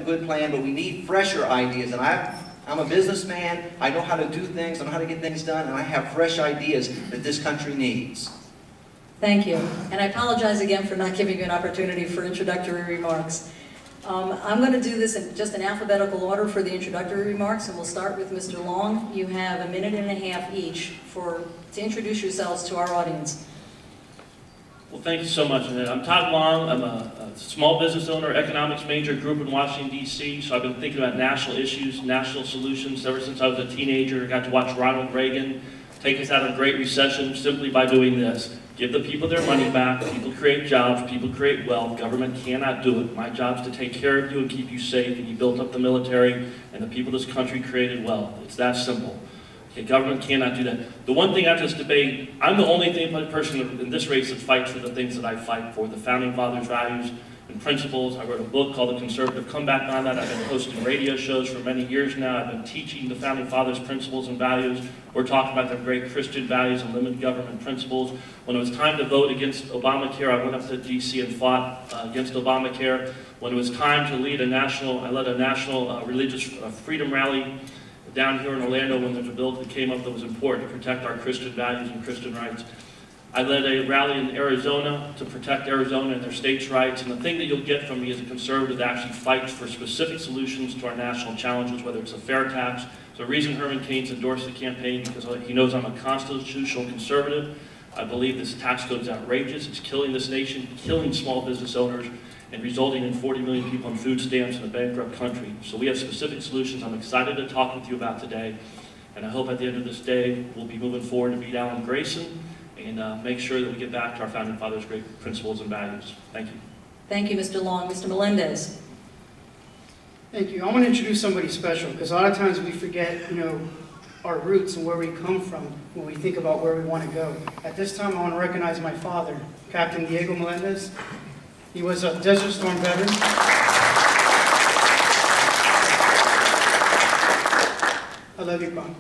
good plan, but we need fresher ideas. And I'm a businessman, I know how to do things, I know how to get things done, and I have fresh ideas that this country needs. Thank you. And I apologize again for not giving you an opportunity for introductory remarks. I'm going to do this in just an alphabetical order for the introductory remarks, and we'll start with Mr. Long. You have 1.5 minutes each to introduce yourselves to our audience. Well, thank you so much. I'm Todd Long. I'm a small business owner, economics major, grew up in Washington, D.C., so I've been thinking about national issues, national solutions ever since I was a teenager. I got to watch Ronald Reagan take us out of a Great Recession simply by doing this. Give the people their money back, people create jobs, people create wealth, government cannot do it. My job is to take care of you and keep you safe, and he built up the military, and the people of this country created wealth. It's that simple. Okay, government cannot do that. The one thing after this debate, I'm the only person in this race that fights for the things that I fight for, the Founding Fathers' values and principles. I wrote a book called The Conservative Comeback on that. I've been hosting radio shows for many years now. I've been teaching the Founding Fathers' principles and values. We're talking about their great Christian values and limited government principles. When it was time to vote against Obamacare, I went up to D.C. and fought against Obamacare. When it was time to lead I led a national religious freedom rally down here in Orlando when there's a bill that came up that was important to protect our Christian values and Christian rights. I led a rally in Arizona to protect Arizona and their states' rights, and the thing that you'll get from me as a conservative that actually fights for specific solutions to our national challenges, whether it's a fair tax. The reason Herman Cain's endorsed the campaign because he knows I'm a constitutional conservative. I believe this tax code is outrageous. It's killing this nation, killing small business owners, and resulting in 40 million people on food stamps in a bankrupt country. So we have specific solutions I'm excited to talk with you about today, and I hope at the end of this day we'll be moving forward to beat Alan Grayson and make sure that we get back to our Founding Fathers' great principles and values. Thank you. Thank you, Mr. Long. Mr. Melendez. Thank you. I want to introduce somebody special, because a lot of times we forget, our roots and where we come from when we think about where we want to go. At this time, I want to recognize my father, Captain Diego Melendez. He was a Desert Storm veteran. I love you, Bob.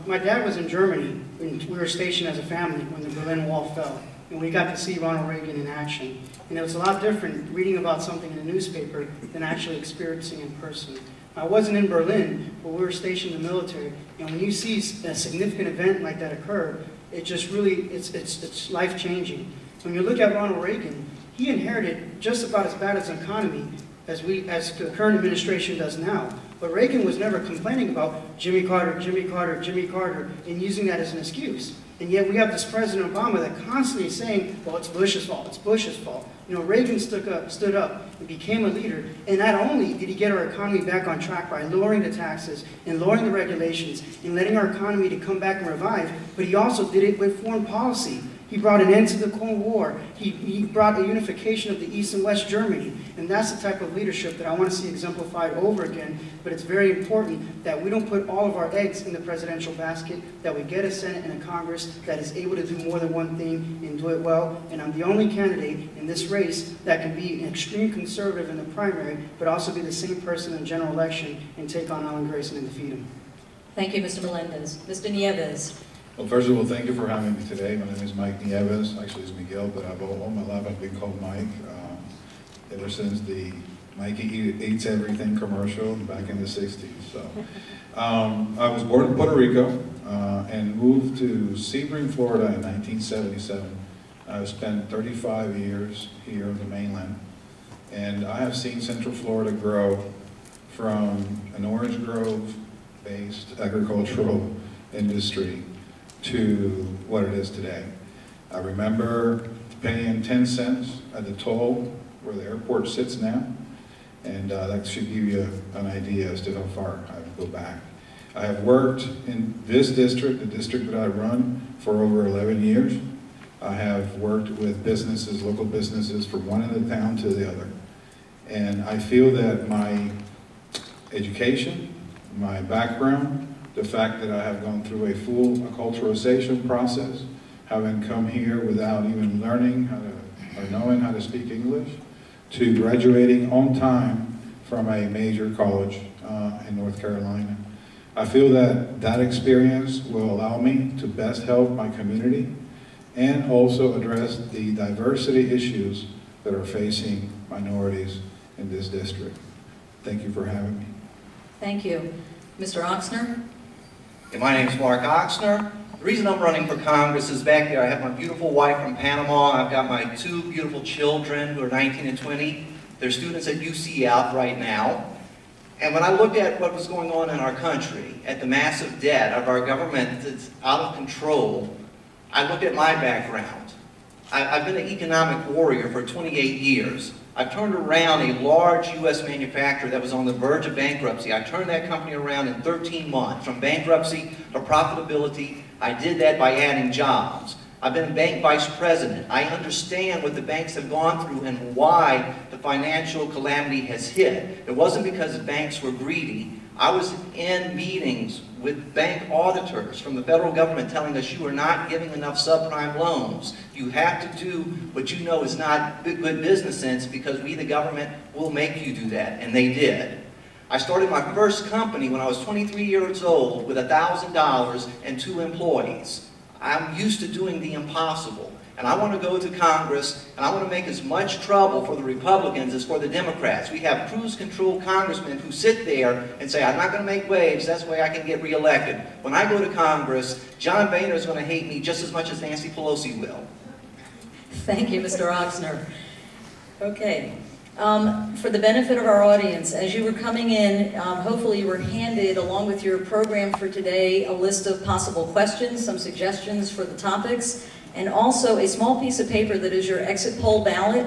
My dad was in Germany when we were stationed as a family when the Berlin Wall fell, and we got to see Ronald Reagan in action. And it was a lot different reading about something in a newspaper than actually experiencing in person. I wasn't in Berlin, but we were stationed in the military, and when you see a significant event like that occur, it just really, it's life-changing. When you look at Ronald Reagan, he inherited just about as bad as an economy as the current administration does now. But Reagan was never complaining about Jimmy Carter, Jimmy Carter, Jimmy Carter, and using that as an excuse. And yet we have this President Obama that constantly is saying, well, it's Bush's fault, it's Bush's fault. Reagan stood up and became a leader, and not only did he get our economy back on track by lowering the taxes and lowering the regulations and letting our economy to come back and revive, but he also did it with foreign policy. He brought an end to the Cold War. He brought a unification of the East and West Germany. And that's the type of leadership that I want to see exemplified over again. But it's very important that we don't put all of our eggs in the presidential basket, that we get a Senate and a Congress that is able to do more than one thing and do it well. And I'm the only candidate in this race that can be an extreme conservative in the primary, but also be the same person in the general election and take on Alan Grayson and defeat him. Thank you, Mr. Melendez. Mr. Nieves. Well, first of all, thank you for having me today. My name is Mike Nieves. Actually, it's Miguel, but all my life I've been called Mike. Ever since the Mikey Eats Everything commercial back in the 60s. So, I was born in Puerto Rico and moved to Sebring, Florida in 1977. I've spent 35 years here on the mainland. And I have seen Central Florida grow from an orange grove-based agricultural industry to what it is today. I remember paying 10 cents at the toll where the airport sits now, and that should give you an idea as to how far I go back. I have worked in this district, the district that I run, for over 11 years. I have worked with businesses, local businesses, from one end of the town to the other. And I feel that my education, my background, the fact that I have gone through a full acculturation process, having come here without even learning how to, or knowing how to speak English, to graduating on time from a major college in North Carolina. I feel that that experience will allow me to best help my community and also address the diversity issues that are facing minorities in this district. Thank you for having me. Thank you. Mr. Oxner? Yeah, my name's Mark Oxner. The reason I'm running for Congress is back there I have my beautiful wife from Panama. I've got my 2 beautiful children who are 19 and 20. They're students at UCF right now. And when I looked at what was going on in our country, at the massive debt of our government that's out of control, I looked at my background. I've been an economic warrior for 28 years. I've turned around a large U.S. manufacturer that was on the verge of bankruptcy. I turned that company around in 13 months, from bankruptcy to profitability. I did that by adding jobs. I've been a bank vice president. I understand what the banks have gone through and why the financial calamity has hit. It wasn't because the banks were greedy. I was in meetings with bank auditors from the federal government telling us you are not giving enough subprime loans. You have to do what you know is not good business sense because we, the government, will make you do that. And they did. I started my first company when I was 23 years old with $1,000 and 2 employees. I'm used to doing the impossible. And I want to go to Congress, and I want to make as much trouble for the Republicans as for the Democrats. We have cruise control congressmen who sit there and say, I'm not going to make waves, that's the way I can get reelected. When I go to Congress, John Boehner is going to hate me just as much as Nancy Pelosi will. Thank you, Mr. Oxner. Okay. For the benefit of our audience, as you were coming in, hopefully you were handed, along with your program for today, a list of possible questions, some suggestions for the topics, and also a small piece of paper that is your exit poll ballot.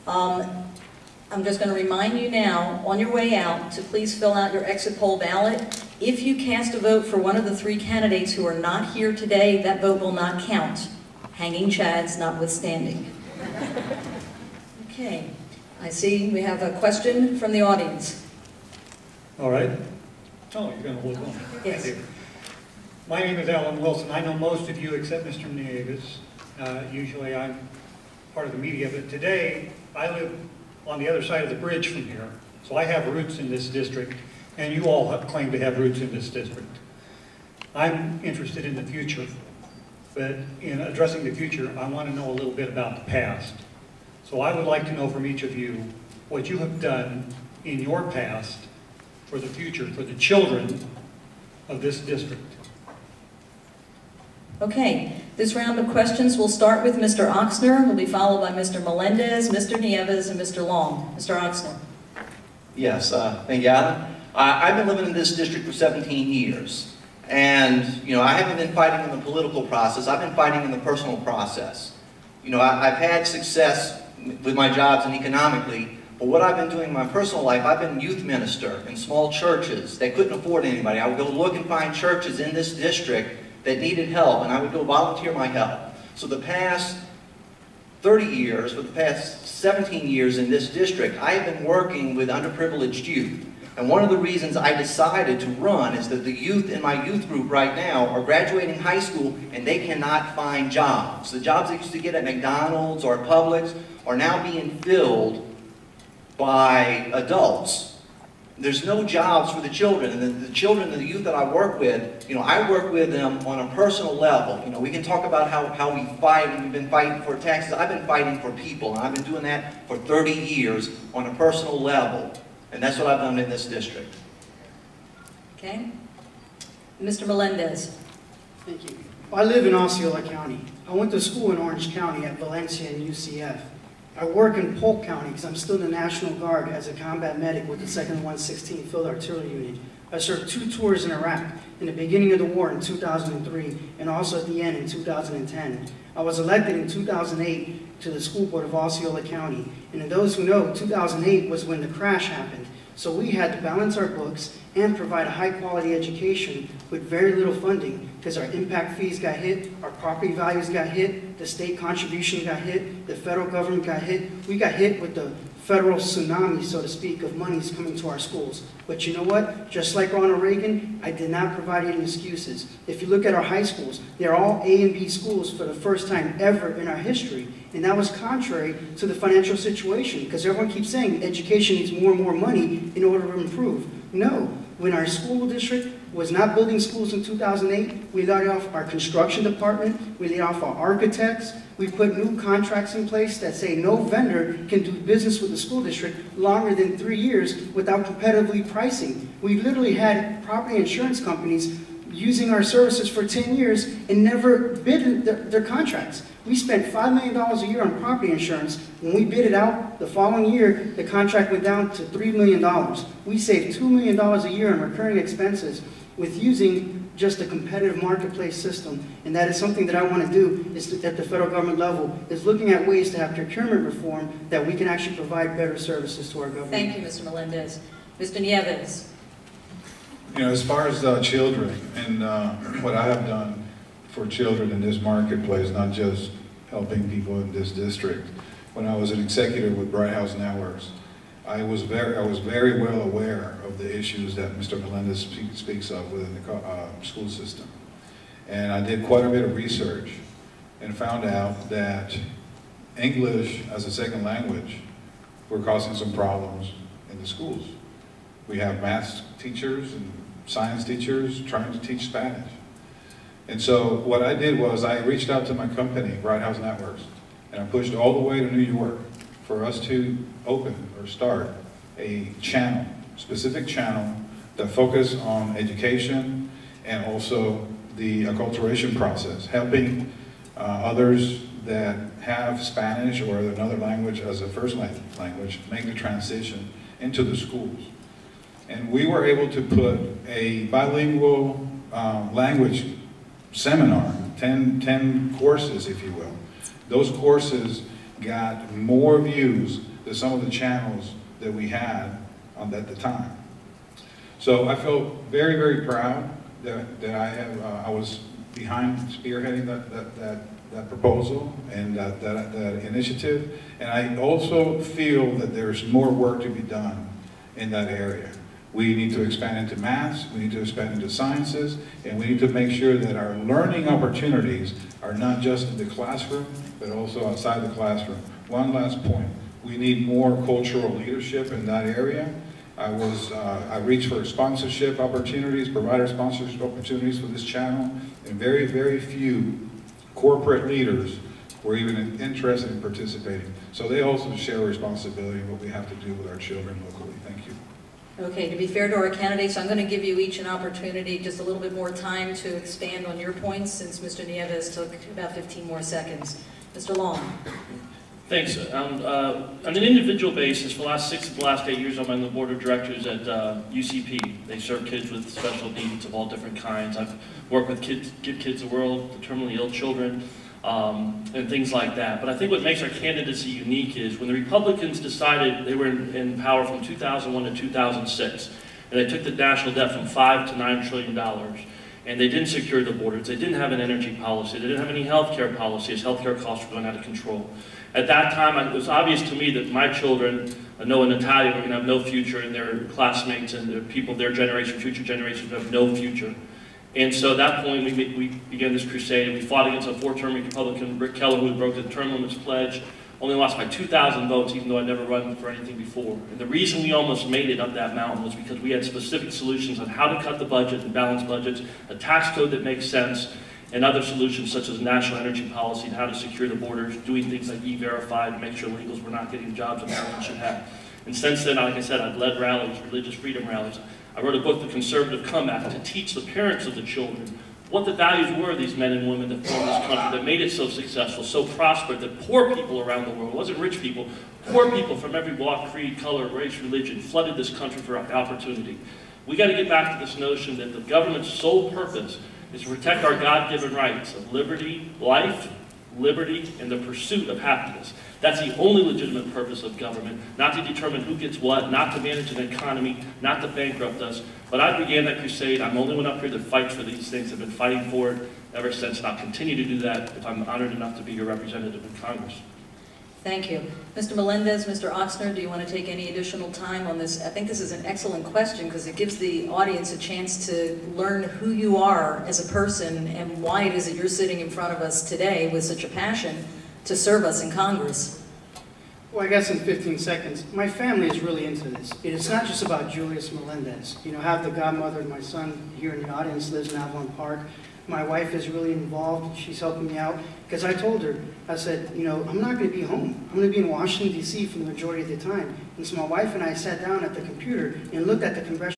I'm just going to remind you now, on your way out, to please fill out your exit poll ballot. If you cast a vote for one of the 3 candidates who are not here today, that vote will not count. Hanging chads notwithstanding. Okay. I see we have a question from the audience. All right. Oh, you're going to hold on. Yes. Thank you. My name is Alan Wilson. I know most of you except Mr. Nieves. Usually I'm part of the media, but today I live on the other side of the bridge from here. So I have roots in this district, and you all claim to have roots in this district. I'm interested in the future, but in addressing the future, I want to know a little bit about the past. So I would like to know from each of you what you have done in your past for the future, for the children of this district. Okay, this round of questions will start with Mr. Oxner, will be followed by Mr. Melendez, Mr. Nieves, and Mr. Long. Mr. Oxner. Yes, thank you, Alan. I've been living in this district for 17 years. And, you know, I haven't been fighting in the political process. I've been fighting in the personal process. You know, I've had success with my jobs and economically, but what I've been doing in my personal life, I've been youth minister in small churches that couldn't afford anybody. I would go look and find churches in this district that needed help, and I would go volunteer my help. So the past 30 years, for the past 17 years in this district, I have been working with underprivileged youth. And one of the reasons I decided to run is that the youth in my youth group right now are graduating high school and they cannot find jobs. The jobs they used to get at McDonald's or Publix are now being filled by adults. There's no jobs for the children, and the children and the youth that I work with, you know, I work with them on a personal level. You know, we can talk about how we fight, and we've been fighting for taxes. I've been fighting for people, and I've been doing that for 30 years on a personal level. And that's what I've done in this district. Okay. Mr. Melendez. Thank you. I live in Osceola County. I went to school in Orange County at Valencia and UCF. I work in Polk County because I'm still in the National Guard as a combat medic with the 2nd 116th Field Artillery Unit. I served 2 tours in Iraq in the beginning of the war in 2003 and also at the end in 2010. I was elected in 2008 to the school board of Osceola County. And those who know, 2008 was when the crash happened. So we had to balance our books and provide a high quality education with very little funding because our impact fees got hit, our property values got hit, the state contribution got hit, the federal government got hit. We got hit with the federal tsunami, so to speak, of monies coming to our schools. But you know what? Just like Ronald Reagan, I did not provide any excuses. If you look at our high schools, they're all A and B schools for the first time ever in our history. And that was contrary to the financial situation because everyone keeps saying education needs more and more money in order to improve. No. When our school district was not building schools in 2008, we laid off our construction department, we laid off our architects, we put new contracts in place that say no vendor can do business with the school district longer than 3 years without competitively pricing. We literally had property insurance companies using our services for 10 years and never bid their contracts. We spent $5 million a year on property insurance. When we bid it out, the following year, the contract went down to $3 million. We saved $2 million a year in recurring expenses with using just a competitive marketplace system. And that is something that I want to do is at the federal government level, is looking at ways to have procurement reform that we can actually provide better services to our government. Thank you, Mr. Melendez. Mr. Nieves. You know, as far as children and what I have done for children in this marketplace, not just helping people in this district. When I was an executive with Bright House Networks, I was very well aware of the issues that Mr. Melendez speaks of within the school system. And I did quite a bit of research and found out that English as a second language were causing some problems in the schools. We have math teachers and science teachers trying to teach Spanish. And so what I did was I reached out to my company, Bright House Networks, and I pushed all the way to New York for us to open or start a channel, specific channel that focused on education and also the acculturation process, helping others that have Spanish or another language as a first language make the transition into the schools. And we were able to put a bilingual language seminar, 10 courses, if you will. Those courses got more views than some of the channels that we had at the time. So I feel very, very proud that I was behind spearheading that proposal and that initiative. And I also feel that there's more work to be done in that area. We need to expand into maths, we need to expand into sciences, and we need to make sure that our learning opportunities are not just in the classroom, but also outside the classroom. One last point, we need more cultural leadership in that area. I reached for sponsorship opportunities, provider sponsorship opportunities for this channel, and very, very few corporate leaders were even interested in participating. So they also share responsibility in what we have to do with our children locally. Thank you. Okay, to be fair to our candidates, I'm going to give you each an opportunity, just a little bit more time to expand on your points, since Mr. Nieves took about 15 more seconds. Mr. Long. Thanks. On an individual basis, for the last 8 years, I'm on the board of directors at UCP. They serve kids with special needs of all different kinds. I've worked with Give Kids the World, the terminally ill children, and things like that. But I think what makes our candidacy unique is when the Republicans decided they were in power from 2001 to 2006, and they took the national debt from $5 to $9 trillion, and they didn't secure the borders, they didn't have an energy policy, they didn't have any health care policy, as health care costs were going out of control. At that time, it was obvious to me that my children, Noah and Natalia, were going to have no future, and their classmates and their people, their generation, future generations, would have no future. And so at that point, we began this crusade, and we fought against a four-term Republican, Rick Keller, who had broken the term limits pledge, only lost by 2,000 votes, even though I'd never run for anything before. And the reason we almost made it up that mountain was because we had specific solutions on how to cut the budget and balance budgets, a tax code that makes sense, and other solutions such as national energy policy and how to secure the borders, doing things like E-Verify to make sure illegals were not getting jobs that everyone should have. And since then, like I said, I've led rallies, religious freedom rallies. I wrote a book, The Conservative Comeback, to teach the parents of the children what the values were of these men and women that formed this country, that made it so successful, so prosperous, that poor people around the world, it wasn't rich people, poor people from every walk, creed, color, race, religion, flooded this country for opportunity. We got to get back to this notion that the government's sole purpose is to protect our God-given rights of liberty, life, liberty, and the pursuit of happiness. That's the only legitimate purpose of government, not to determine who gets what, not to manage an economy, not to bankrupt us. But I began that crusade. I'm the only one up here that fights for these things. I've been fighting for it ever since, and I'll continue to do that if I'm honored enough to be your representative in Congress. Thank you. Mr. Melendez, Mr. Oxner, do you want to take any additional time on this? I think this is an excellent question because it gives the audience a chance to learn who you are as a person and why it is that you're sitting in front of us today with such a passion to serve us in Congress. Well, I guess in 15 seconds, my family is really into this. It's not just about Julius Melendez. You know, I have the godmother of my son here in the audience, lives in Avalon Park. My wife is really involved. She's helping me out. Because I told her, I said, you know, I'm not going to be home. I'm going to be in Washington, D.C. for the majority of the time. And so my wife and I sat down at the computer and looked at the Congressional